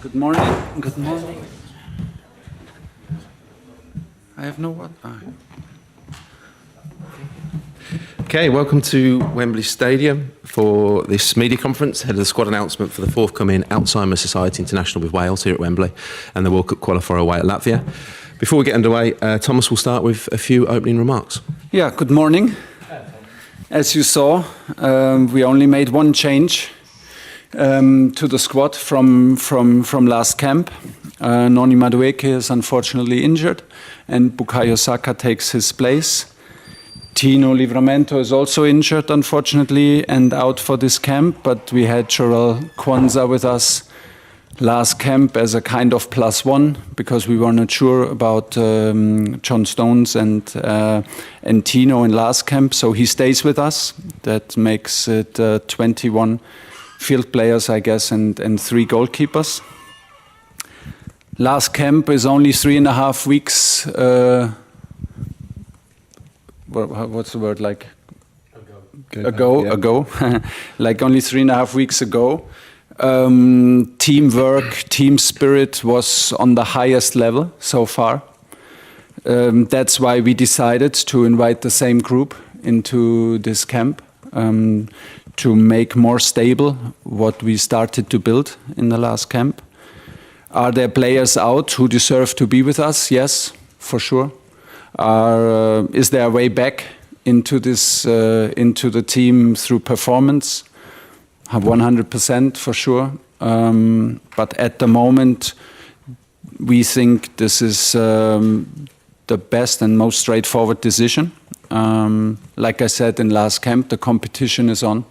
Good morning. Good morning. I have no what. Okay, welcome to Wembley Stadium for this media conference, ahead of the squad announcement for the forthcoming Alzheimer's Society International with Wales here at Wembley and the World Cup qualifier away at Latvia. Before we get underway, Thomas will start with a few opening remarks. Yeah, good morning. As you saw, we only made one change to the squad from last camp. Noni Madueke is unfortunately injured and Bukayo Saka takes his place. Tino Livramento is also injured, unfortunately, and out for this camp, but we had Jarell Kwanzaa with us last camp as a kind of +1 because we were not sure about John Stones and Tino in last camp, so he stays with us. That makes it 21 field players, I guess, and 3 goalkeepers. Last camp is only 3.5 weeks. What's the word like? Ago. Like only 3.5 weeks ago. Teamwork, team spirit was on the highest level so far. That's why we decided to invite the same group into this camp to make more stable what we started to build in the last camp. Are there players out who deserve to be with us? Yes, for sure. Is there a way back into this into the team through performance? 100% for sure. But at the moment, we think this is the best and most straightforward decision. Like I said in last camp, the competition is on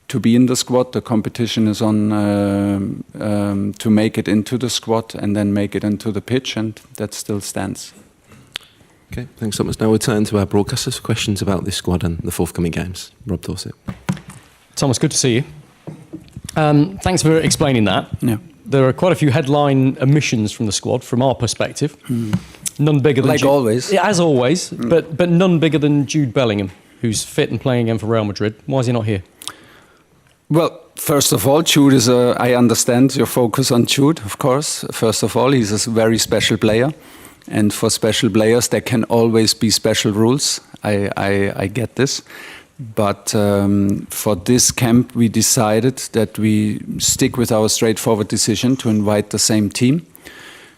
to be in the squad. The competition is on to make it into the squad and then make it into the pitch, and that still stands. Okay, thanks so much. Now we'll turn to our broadcasters for questions about this squad and the forthcoming games. Rob Dorset. Thomas, good to see you. Thanks for explaining that. Yeah. There are quite a few headline omissions from the squad, from our perspective. None bigger than always. Yeah, as always, but none bigger than Jude Bellingham, who's fit and playing again for Real Madrid. Why is he not here? Well, first of all, Jude is I understand your focus on Jude, of course. First of all, he's a very special player. And for special players, there can always be special rules. I get this. But for this camp, we decided that we stick with our straightforward decision to invite the same team.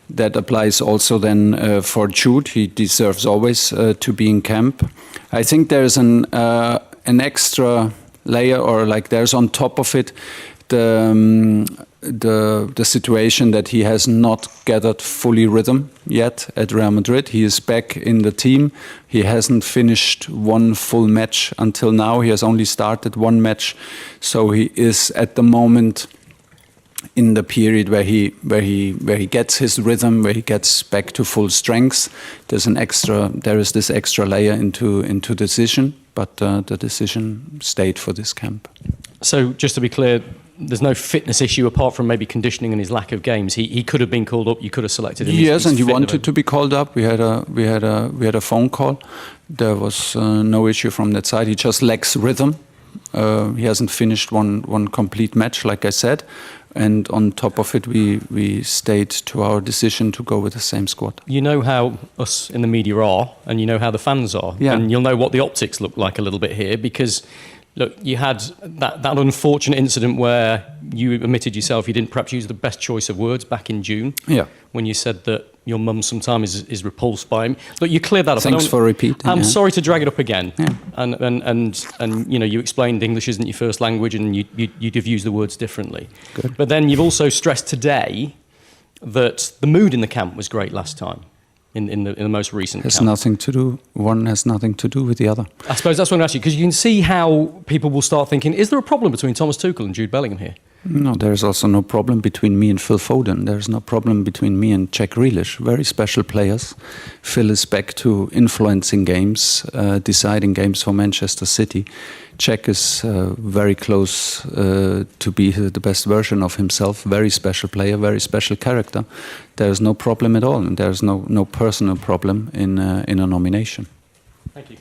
That applies also then for Jude. He deserves always to be in camp. I think there's an extra layer, or like there's on top of it the situation that he has not gathered fully rhythm yet at Real Madrid. He is back in the team. He hasn't finished one full match until now. He has only started one match, so he is at the moment in the period where he gets his rhythm, where he gets back to full strength. There is this extra layer into decision, but the decision stayed for this camp. So just to be clear, there's no fitness issue apart from maybe conditioning and his lack of games. He could have been called up. You could have selected him. Yes, and he wanted to be called up. We had a phone call. There was no issue from that side. He just lacks rhythm. He hasn't finished one complete match, like I said. And on top of it, we stayed to our decision to go with the same squad. You know how us in the media are, and you know how the fans are. Yeah. And you'll know what the optics look like a little bit here, because look, you had that unfortunate incident where you admitted yourself you didn't perhaps use the best choice of words back in June. Yeah. When you said that your mum sometimes is repulsed by him. Look, you cleared that up. Thanks for repeating. I'm sorry to drag it up again. Yeah. And you know, you explained English isn't your first language and you'd have used the words differently. Good. But then you've also stressed today that the mood in the camp was great last time. In the most recent camp. One has nothing to do with the other. I suppose that's what I'm asking, because you can see how people will start thinking, is there a problem between Thomas Tuchel and Jude Bellingham here? No, there is also no problem between me and Phil Foden. There is no problem between me and Jack Grealish. Very special players. Phil is back to influencing games, deciding games for Manchester City. Jack is very close to be the best version of himself. Very special player, very special character. There is no problem at all, and there is no personal problem in a nomination. Thank you.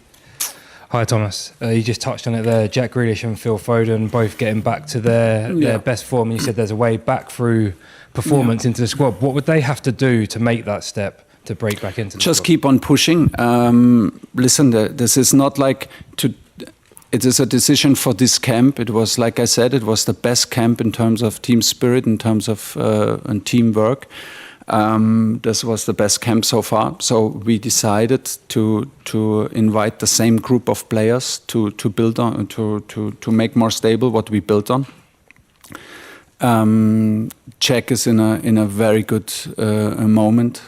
Hi, Thomas. You just touched on it there. Jack Grealish and Phil Foden both getting back to their best form. And you said there's a way back through performance into the squad. What would they have to do to make that step to break back into the Just squad? keep on pushing. Listen, this is not like to... It is a decision for this camp. It was, like I said, it was the best camp in terms of team spirit, in terms of and teamwork. This was the best camp so far. So we decided to invite the same group of players to build on, to make more stable what we built on. Jack is in a very good moment.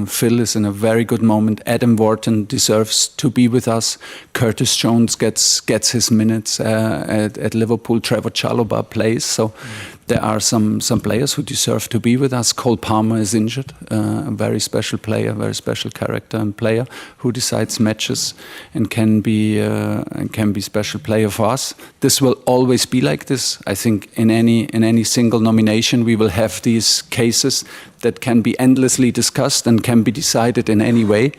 Phil is in a very good moment. Adam Wharton deserves to be with us. Curtis Jones gets his minutes at Liverpool. Trevor Chalobah plays. So there are some players who deserve to be with us. Cole Palmer is injured. A very special player, very special character and player who decides matches and can be special player for us. This will always be like this. I think in any single nomination we will have these cases that can be endlessly discussed and can be decided in any way.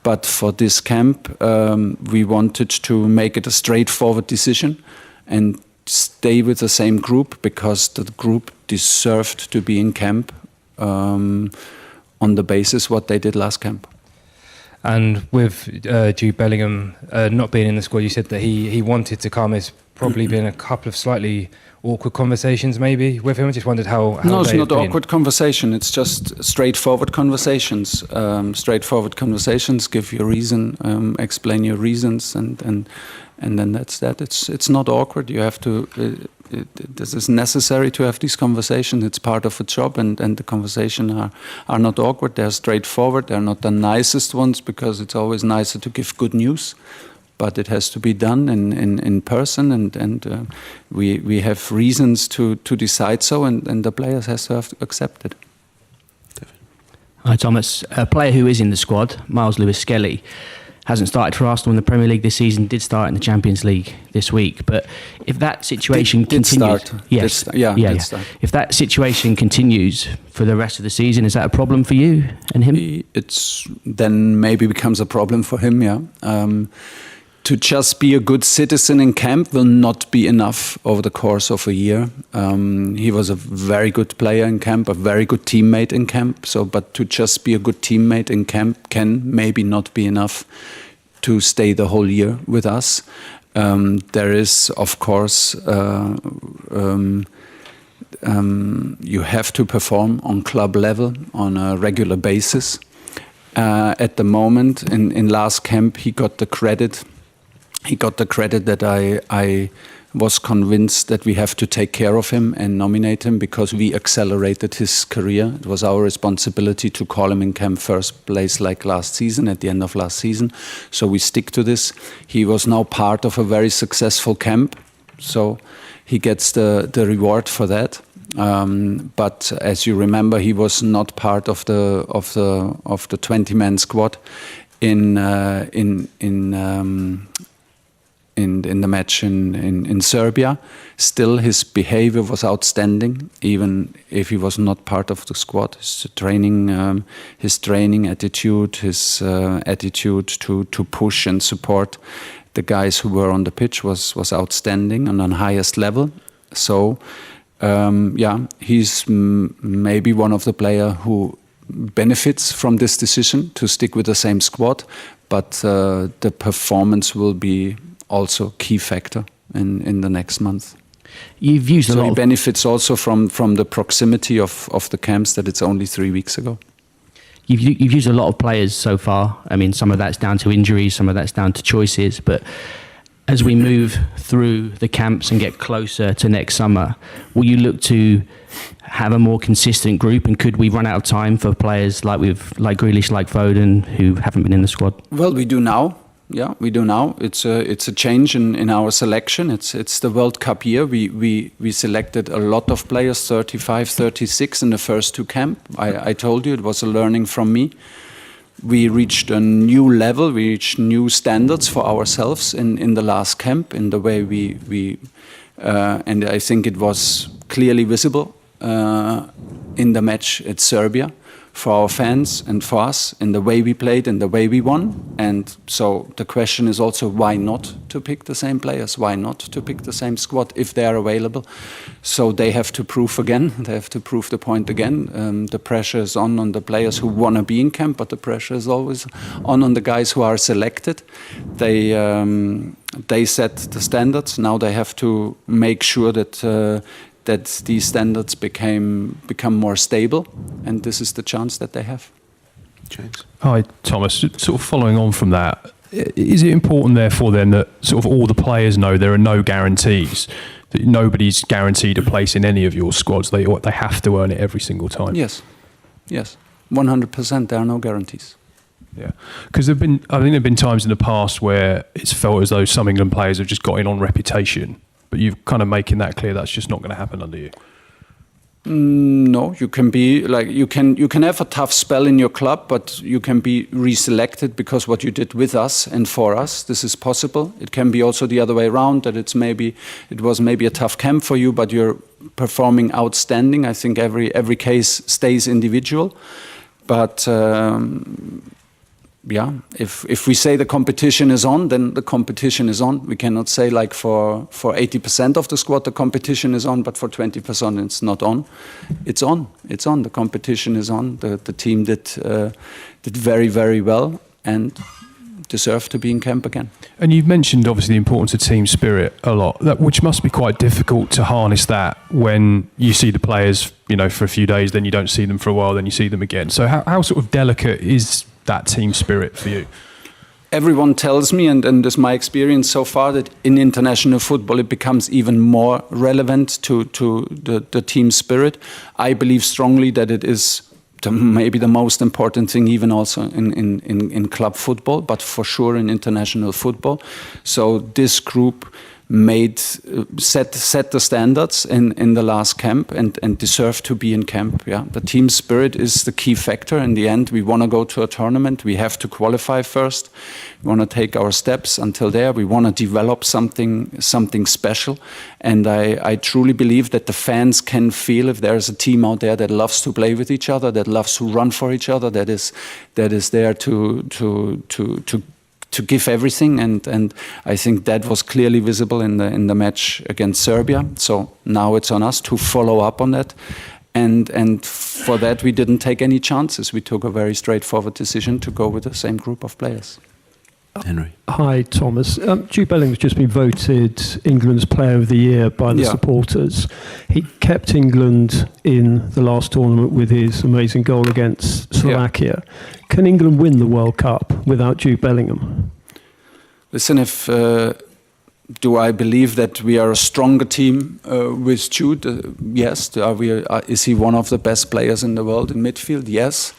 But for this camp, we wanted to make it a straightforward decision and stay with the same group because the group deserved to be in camp on the basis what they did last camp. And with Jude Bellingham not being in the squad, you said that he wanted to come. There's probably been a couple of slightly awkward conversations maybe with him. I just wondered how no, it's they've not been. awkward conversation. It's just straightforward conversations. Straightforward conversations. Give your reason, explain your reasons, and then that's that. It's not awkward. You have to. This is necessary to have these conversations. It's part of a job, and the conversations are not awkward. They're straightforward. They're not the nicest ones because it's always nicer to give good news. But it has to be done in person, and we have reasons to decide so, and the players have to accept it. Hi Thomas, a player who is in the squad, Miles Lewis-Skelly, hasn't started for Arsenal in the Premier League this season, did start in the Champions League this week, but if that situation continues... Start. If that situation continues for the rest of the season, is that a problem for you and him? It's then maybe becomes a problem for him, yeah. To just be a good citizen in camp will not be enough over the course of a year. He was a very good player in camp, a very good teammate in camp. But to just be a good teammate in camp can maybe not be enough to stay the whole year with us. There is, of course, you have to perform on club level on a regular basis. At the moment, in last camp, he got the credit. He got the credit that I was convinced that we have to take care of him and nominate him because we accelerated his career. It was our responsibility to call him in camp first place like last season, at the end of last season. So we stick to this. He was now part of a very successful camp, so he gets the reward for that. But as you remember, he was not part of the 20-man squad in the match in Serbia. Still, his behavior was outstanding, even if he was not part of the squad. His training attitude, his attitude to push and support the guys who were on the pitch was outstanding and on highest level. So, he's maybe one of the players who benefits from this decision to stick with the same squad, but the performance will be also key factor in the next month. You've used a lot. So he benefits also from the proximity of the camps that it's only 3 weeks ago. You've used a lot of players so far. I mean, some of that's down to injuries, some of that's down to choices. But as we move through the camps and get closer to next summer, will you look to have a more consistent group? And could we run out of time for players like Grealish, like Foden, who haven't been in the squad? Well, we do now. Yeah, we do now. It's a change in our selection. It's the World Cup year. We selected a lot of players, 35, 36 in the first two camp. I told you it was a learning from me. We reached a new level. We reached new standards for ourselves in the last camp. In the way we and I think it was clearly visible in the match at Serbia. for our fans and for us in the way we played and the way we won. And so the question is also why not to pick the same players? Why not to pick the same squad if they are available? So they have to prove again. They have to prove the point again. The pressure is on the players who want to be in camp, but the pressure is always on the guys who are selected. They set the standards. Now they have to make sure that these standards become more stable, and this is the chance that they have. James. Hi, Thomas. Sort of following on from that, is it important, therefore, then that sort of all the players know there are no guarantees, that nobody's guaranteed a place in any of your squads? They have to earn it every single time. Yes, 100%. There are no guarantees. Yeah, because I think there've been times in the past where it's felt as though some England players have just got in on reputation, but you're kind of making that clear that's just not going to happen under you. No, you can be like you can have a tough spell in your club, but you can be reselected because what you did with us and for us. This is possible. It can be also the other way around, that it was maybe a tough camp for you, but you're performing outstanding. I think every case stays individual, but. Yeah, if we say the competition is on, then the competition is on. We cannot say like for 80% of the squad the competition is on, but for 20% it's not on. It's on. It's on. The competition is on. The team did very, very well and deserve to be in camp again. And you've mentioned obviously the importance of team spirit a lot, which must be quite difficult to harness that when you see the players, for a few days, then you don't see them for a while, then you see them again. So how sort of delicate is that team spirit for you? Everyone tells me, and this is my experience so far, that in international football it becomes even more relevant to the team spirit. I believe strongly that it is maybe the most important thing, even also in club football, but for sure in international football. So this group set the standards in the last camp and deserve to be in camp. Yeah, the team spirit is the key factor. In the end, we want to go to a tournament. We have to qualify first. We want to take our steps until there. We want to develop something special. And I truly believe that the fans can feel if there is a team out there that loves to play with each other, that loves to run for each other, that is there to give everything, and I think that was clearly visible in the match against Serbia. So now it's on us to follow up on that, and for that we didn't take any chances. We took a very straightforward decision to go with the same group of players. Henry. Hi, Thomas. Jude Bellingham's just been voted England's Player of the Year by the supporters. He kept England in the last tournament with his amazing goal against Slovakia. Can England win the World Cup without Jude Bellingham? Listen, do I believe that we are a stronger team with Jude? Yes. Is he one of the best players in the world in midfield? Yes.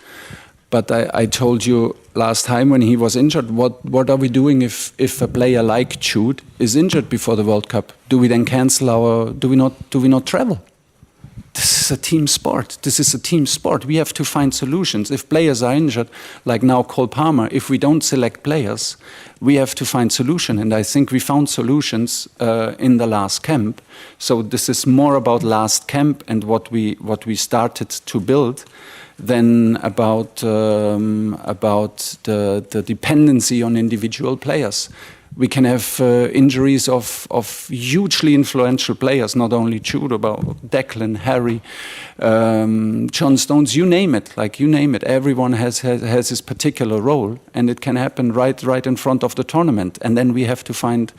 But I told you last time when he was injured, what are we doing if a player like Jude is injured before the World Cup? Do we then cancel do we not travel? This is a team sport. We have to find solutions. If players are injured, like now Cole Palmer, if we don't select players, we have to find solution. And I think we found solutions in the last camp. So this is more about last camp and what we started to build than about the dependency on individual players. We can have injuries of hugely influential players, not only Jude, about Declan, Harry, John Stones, you name it. Everyone has his particular role, and it can happen right in front of the tournament. And then we have to find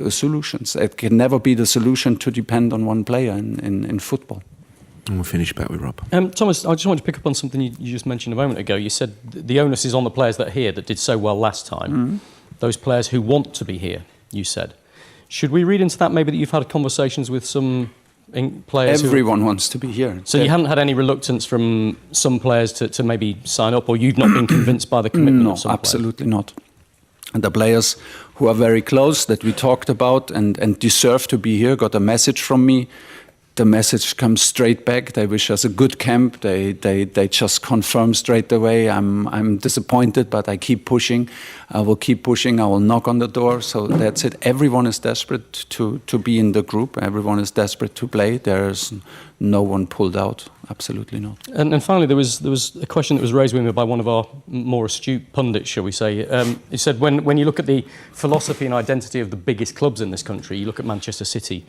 solutions. It can never be the solution to depend on one player in football. And we'll finish back with Rob. Thomas, I just wanted to pick up on something you just mentioned a moment ago. You said the onus is on the players that are here that did so well last time. Mm-hmm. Those players who want to be here, you said. Should we read into that maybe that you've had conversations with some players? Everyone wants to be here. So you haven't had any reluctance from some players to maybe sign up, or you've not been convinced by the commitment of some players? No, absolutely not. And the players who are very close, that we talked about and deserve to be here, got a message from me. the message comes straight back. They wish us a good camp. They just confirm straight away. I'm disappointed, but I keep pushing. I will keep pushing. I will knock on the door. So that's it. Everyone is desperate to be in the group. Everyone is desperate to play. There's no one pulled out. Absolutely not. And finally, there was a question that was raised with me by one of our more astute pundits, shall we say. He said, when you look at the philosophy and identity of the biggest clubs in this country, you look at Manchester City,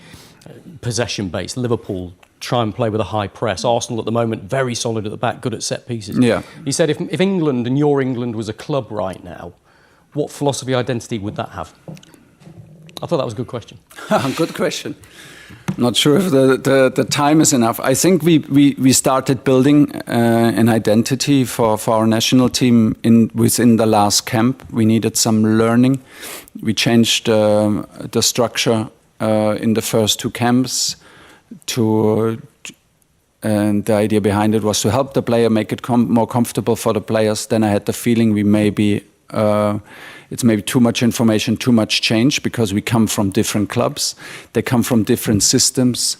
possession-based, Liverpool, try and play with a high press, Arsenal at the moment, very solid at the back, good at set pieces. Yeah. He said, if England and your England was a club right now, what philosophy identity would that have? I thought that was a good question. Good question. Not sure if the time is enough. I think we started building an identity for our national team within the last camp. We needed some learning. We changed the structure in the first 2 camps and the idea behind it was to help the player, make it more comfortable for the players. Then I had the feeling it's maybe too much information, too much change, because we come from different clubs. They come from different systems.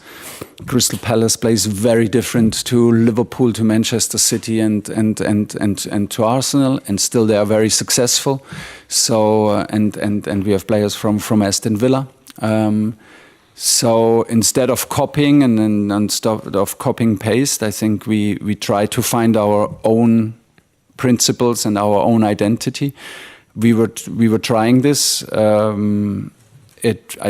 Crystal Palace plays very different to Liverpool, to Manchester City, and to Arsenal, and still they are very successful. So and we have players from Aston Villa. So instead of copying and instead of copying paste, I think we try to find our own principles and our own identity. We were trying this. I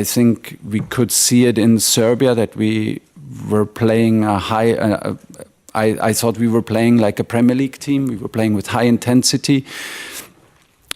think we could see it in Serbia that we were playing a high. I thought we were playing like a Premier League team. We were playing with high intensity.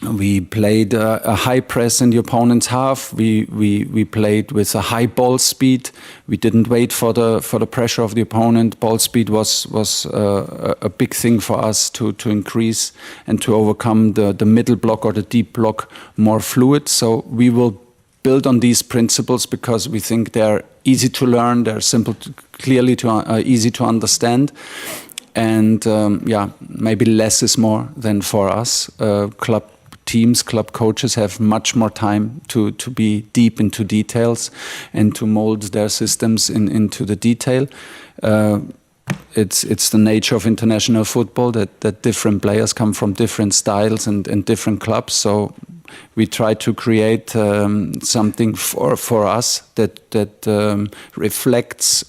We played a high press in the opponent's half. We played with a high ball speed. We didn't wait for the pressure of the opponent. Ball speed was a big thing for us to increase and to overcome the middle block or the deep block more fluid. So we will build on these principles because we think they're easy to learn. They're simple, easy to understand. And maybe less is more than for us. Club teams, club coaches have much more time to be deep into details and to mold their systems into the detail. It's the nature of international football that different players come from different styles and different clubs. So we try to create something for us that reflects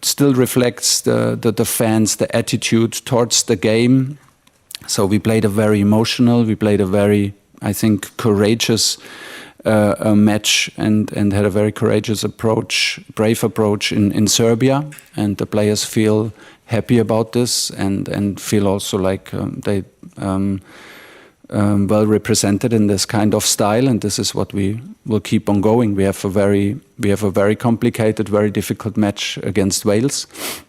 still reflects the fans, the attitude towards the game. So we played a very emotional, we played a very, I think, courageous match and had a very courageous approach, brave approach in Serbia. And the players feel happy about this and feel also like they well represented in this kind of style. And this is what we will keep on going. We have a very complicated, very difficult match against Wales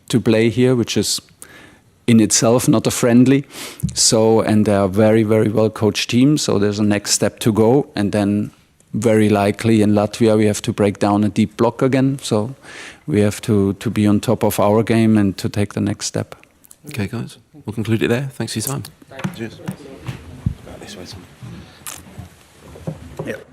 to play here, which is in itself not a friendly. So, and they are very, very well coached teams. So there's a next step to go. And then very likely in Latvia, we have to break down a deep block again. So we have to be on top of our game and to take the next step. Okay, guys, we'll conclude it there. Thanks for your time. Cheers. This way, Tom. Yep.